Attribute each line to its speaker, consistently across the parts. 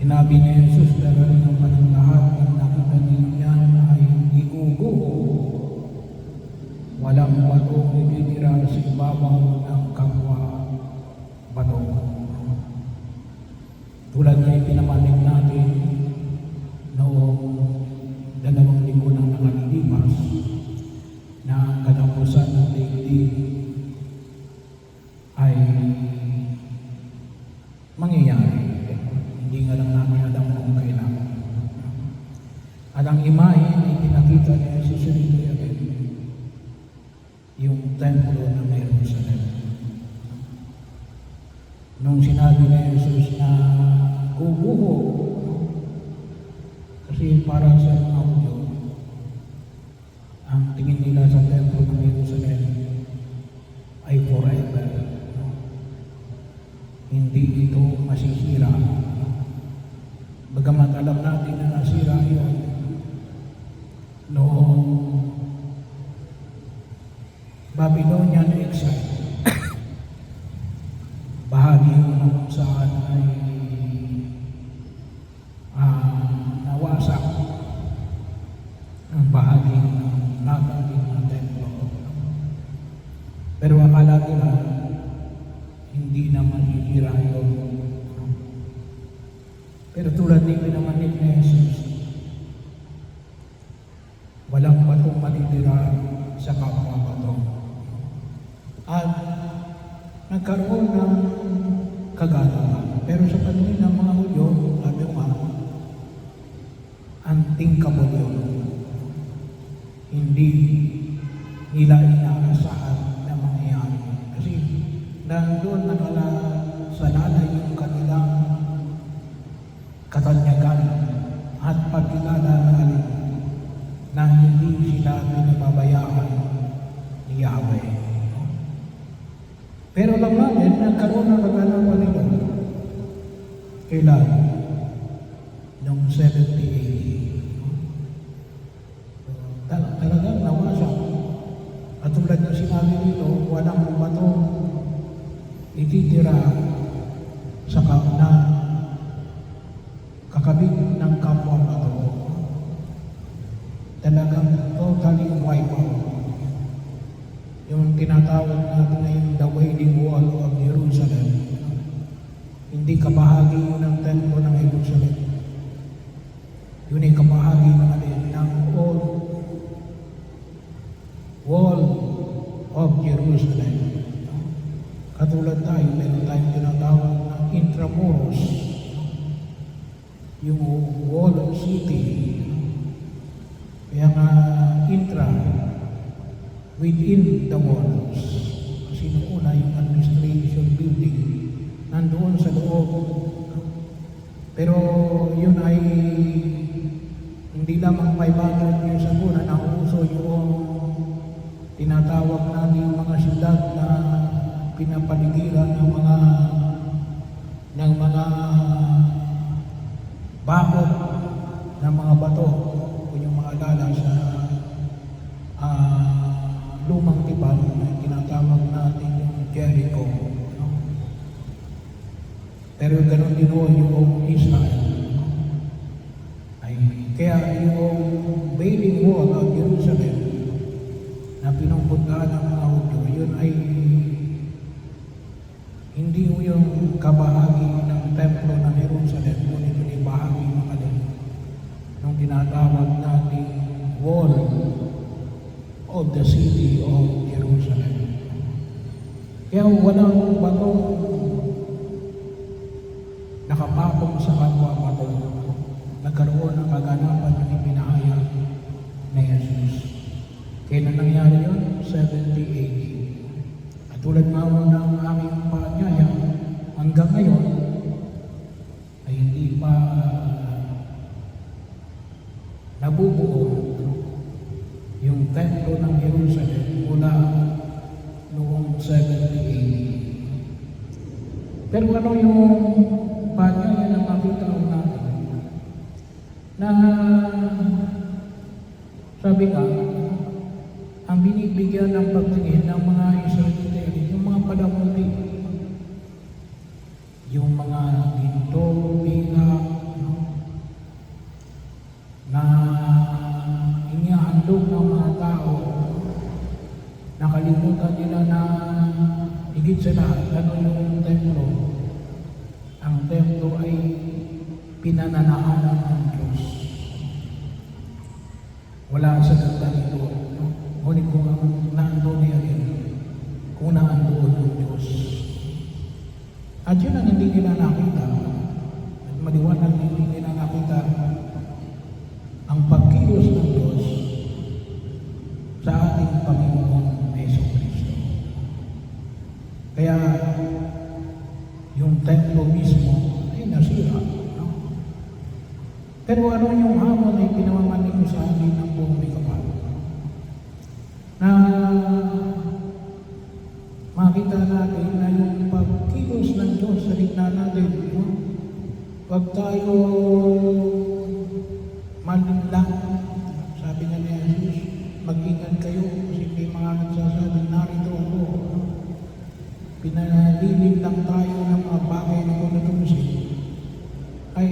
Speaker 1: Sinabi ni Jesus, darating ang panang lahat ng nakita ninyo yan ay iguguho. Walang batong ititira sa ibabaw ng kapwa bato. Tulad na ipinamanig natin noong 2 linggo ng nakalilipas na ang katapusan ng daigdig ay mangyayari. Hindi nga lang namin alam kung kailan. At ang imahe ay pinakita ni Jesus rito yung templo na may Jerusalem. Nung sinabi ni Jesus na guguho, kasi para sa mga Hudyo, ang tingin nila sa templo ng Jerusalem ay forever. Hindi ito masisira. Bagamat alam natin na nasira yun noong Babylonian exile. Bahagi yun kung saan ay nawasak ang bahagi ng natangin ng templo. Pero akala nila hindi na masisira yun. Pero tulad din pinamanig ni Jesus, walang batong matitira sa kapwa bato. At nagkaroon ng kagalawan. Pero sa paningin ng mga Hudyo, sabi ko nga, unthinkable yun. Hindi nila inaasahan na mangyayari. Kasi nandun nakasalalay yung kanilang katanyagan at pagkilala natin na hindi sila pinababayaan ni Yahweh. Pero lang natin, nagkaroon ng kagalawan nila. Kailan? Noong 70 AD. Talagang nawasak. At tulad ng sinabi dito, walang bato ititira sa na kakabit ng kapwa bato. Talagang totally wipe out. Yung tinatawag natin na yung the Wailing Wall of Jerusalem. Hindi kabahagi yun ng templo ng Jerusalem. Yun ay kabahagi ng old wall of Jerusalem. Katulad tayo, meron tayong tinatawag na intramuros. Yung wall of city. Kaya nga intra, within the walls. Kasi nung una yung administration building nandoon sa loob. Pero yun ay hindi lamang 500 years ago na nauso yung tinatawag natin yung mga siyudad na pinapaligiran ng mga bakod ng mga bato kung yung mga alala sa lumang tipan na tinatawag natin yung Jericho. Pero ganun din yung Israel. Kaya yung Wailing Wall of Jerusalem na pinupuntahan ng mga Hudyo, yun ay hindi yung kabahagi ng templo ng Jerusalem, ngunit yun ay bahagi ng nung tinatawag natin wall of the city of Jerusalem. Kaya walang batong nakapatong sa kapwa bato. Nagkaroon ng kaganapan ng ipinahayag ni Jesus. Kailan nangyari yun? 70 AD. At tulad nga ng aming paanyaya, hanggang ngayon ay hindi pa nabubuo yung templo ng Jerusalem mula noong 70 AD. Pero ano yung paanyaya na makita natin? Na sabi nga, ang binibigyan ng pagtingin ng mga Israelita, yung mga palamuti, yung mga ginto, pila, higit sa lahat, ano yung templo? Ang templo ay pinananaanan ng Diyos. Wala sa ganda nito. No? Ngunit kung ang naandun niya rin, kung naandun ng Diyos. At yun ang hindi nila nakita. At maliwanag na hindi nila nakita ang pagkilos ng Diyos sa ating Panginoon Jesucristo. Kaya yung templo mismo ay nasira. No? Pero ano yung hamon ay pinamamanin ko sa atin ng buong may kapal? Na makita natin na yung pagkilos ng Diyos sa gitna natin. No? Huwag tayo malinlang. Sabi nga ni Jesus, mag-ingat kayo kasi may mga nagsasabing narito ako. Pinalilig lang tayo ng mga bagay na kung natutusin ay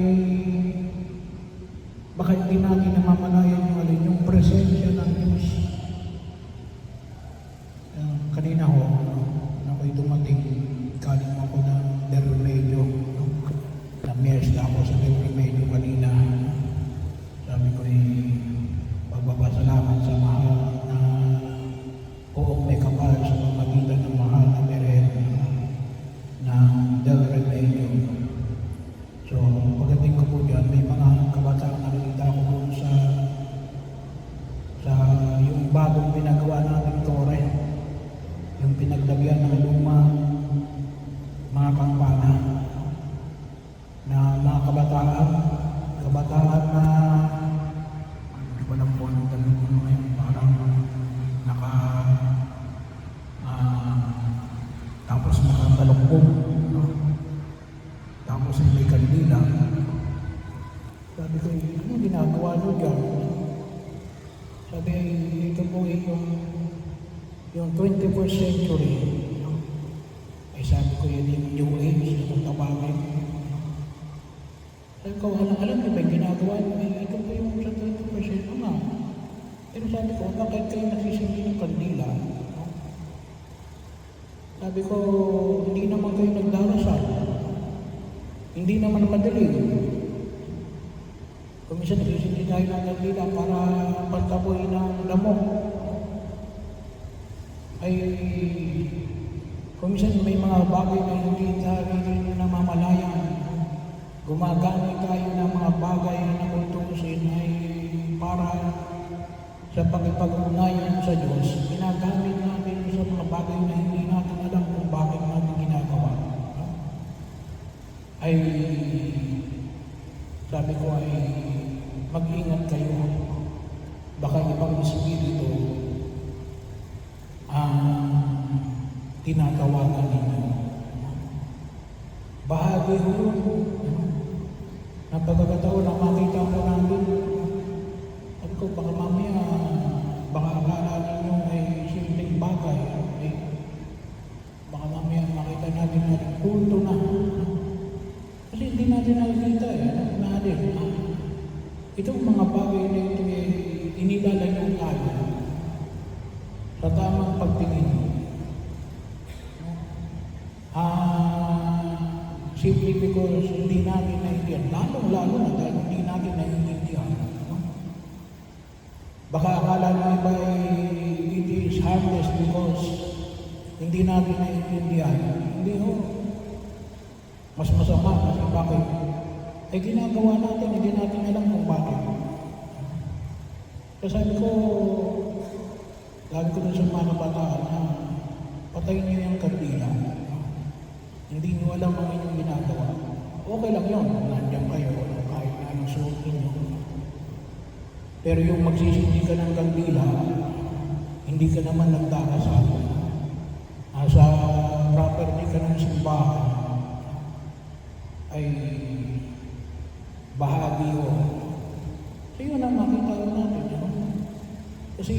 Speaker 1: baka hindi natin namamalayan yung alin, yung presensya ng Diyos. Kanina ho, ako'y dumating, galing ako ng Del Remedio. Na-mierda ako sa Del Remedio kanina. Sabi ko pagbabasalamat sa mahal na poong may kapal sa pamagitan ng mahal na meret ng Del Remedio. So, pagdating ko po dyan, may mga kabataan nakikita ko doon sa yung bagong pinagawa natin tore, yung pinaglagyan ng lumang mga kampana na mga kabataan na hindi ko alam po anong tanong ko ngayon, parang tapos nakatalokbong, no? Tapos may kandila. Sabi ko, ano ginagawa nyo dyan? Sabi, ito po yung 21st century. No? Ay sabi ko, yan yung New Age, kung tawagin. Sabi ko, alam niyo ba yung ginagawa nyo? Ito po yung sa 21st century. Ano? Pero sabi ko, bakit kayo nagsisindi ng kandila? No? Sabi ko, hindi naman kayo nagdarasal. Hindi naman madali. Kung minsan nagsisindi tayo ng kandila para pagtaboy ng lamok. Ay, kung minsan may mga bagay na hindi tayo namamalayan. Gumagamit tayo ng mga bagay na kung tuusin ay para sa pagpag-ugnayan sa Diyos. Ginagamit natin sa mga bagay na hindi natin alam kung bakit natin ginagawa. Ay, sabi ko ay mag-ingat kayo. Baka ibang espiritu ang tinatawagan ninyo. Bahagi ko na pagkakataon na makita ko namin. Sabi ko, baka mamaya, baka akala ninyo ay simpleng bagay. Baka mamaya makita natin na kulto na. Kasi hindi natin nakikita natin. Itong mga bagay na ito inilalayo tayo sa tamang pagtingin. Simply because hindi natin naiintindihan. Lalo na dahil hindi natin naiintindihan. Baka akala nyo iba it is harmless because hindi natin naiintindihan. Hindi ho. Mas masama kasi bakit? Eh ginagawa natin, hindi natin alam kung bakit. Kasi sabi ko, lagi ko dun sa mga kabataan na patayin niyo yung kandila. Hindi nyo alam ang inyong ginagawa. Okay lang yun, nandiyan kayo, kahit na anong suot ninyo. Pero yung magsisindi ka ng kandila, hindi ka naman nagdarasal. Nasa property ka ng simbahan, ay bahagi yun. So yun ang makita natin. Yun. Kasi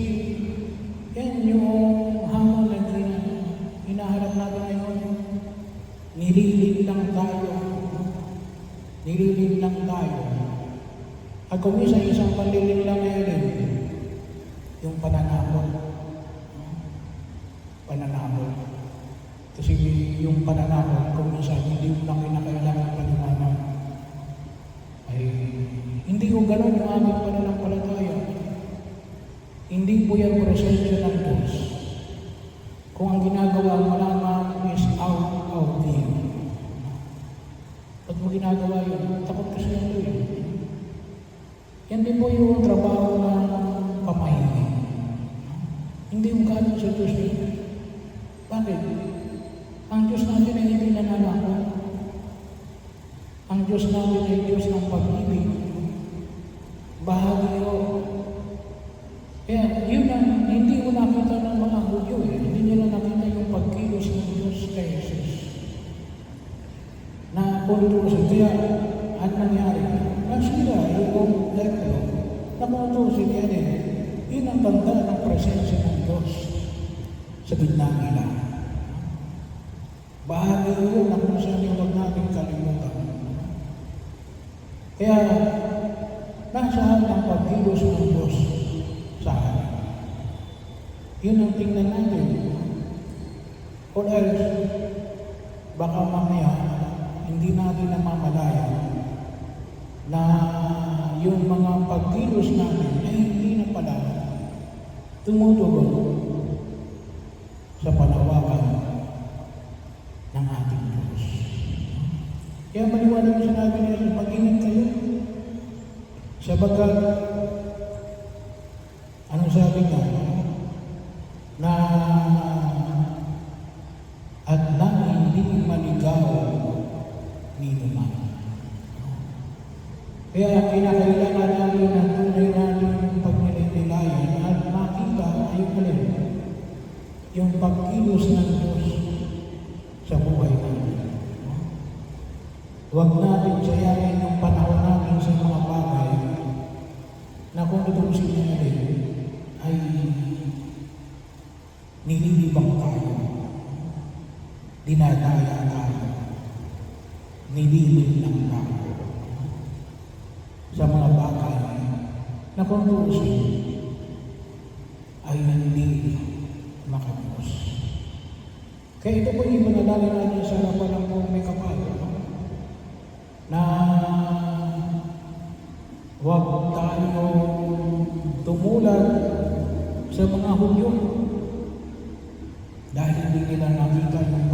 Speaker 1: yan yung hamon na hinaharap natin ngayon. Nililig lang tayo. Nililig lang tayo. At kung isang panlilig lang ngayon, yung pananabot. Pananabot. Kasi yung pananakot, kung minsan hindi mo na kinakailangan paliwanag, ay hindi ko gano'n yung aming pananampalataya. Hindi po yan presensya ng Diyos. Kung ang ginagawa mo lamang is out of view. Pag mo ginagawa yun, takot kasi yan doon. Yan din po yung trabaho ng pamahilig. Hindi yung gano'n sa Diyos yun. Bakit? Ang Diyos natin ay hindi nananakot. Ang Diyos natin ay Diyos ng pag-ibig. Bahagi yun. Kaya yun ang hindi ko nakita ng mga Hudyo eh. Hindi nila nakita yung pagkilos ng Diyos kay Jesus. Na puntusin. Kaya at nangyari, nasira yung lepro. Napuntusin yan eh. Yun ang tanda ng presensya ng Diyos sa gitna nila. Bahagi yun na kung saan yung huwag natin kalimutan. Kaya nasaan ang pagkilos ng Diyos sa atin. Yun ang tingnan natin. Or else, baka mamaya, hindi natin namamalaya na yung mga pagkilos natin ay hindi na pala tumutugon sa panawagan ng ating Diyos. Kaya maliwanag yung sinabi niya, mag-ingat kayo. Sabagkat, anong sabi niya? Na at na hindi maligaw ni naman. Kaya kinakailangan namin na tunay natin yung pagnilayan at makita ay ulit yung pagkilos ng Diyos sa buhay natin. Huwag natin sayahin yung panahon natin sa mga bagay na kung itong sinali ay nililibang tayo, dinadaya tayo, nililit lang tayo sa mga bagay na kung tuusin ay hindi makapos. Kaya ito po yung manalangin natin sa harapan ng buong may kapal na huwag tayong tumulag sa mga Hudyo dahil hindi nila nakita yung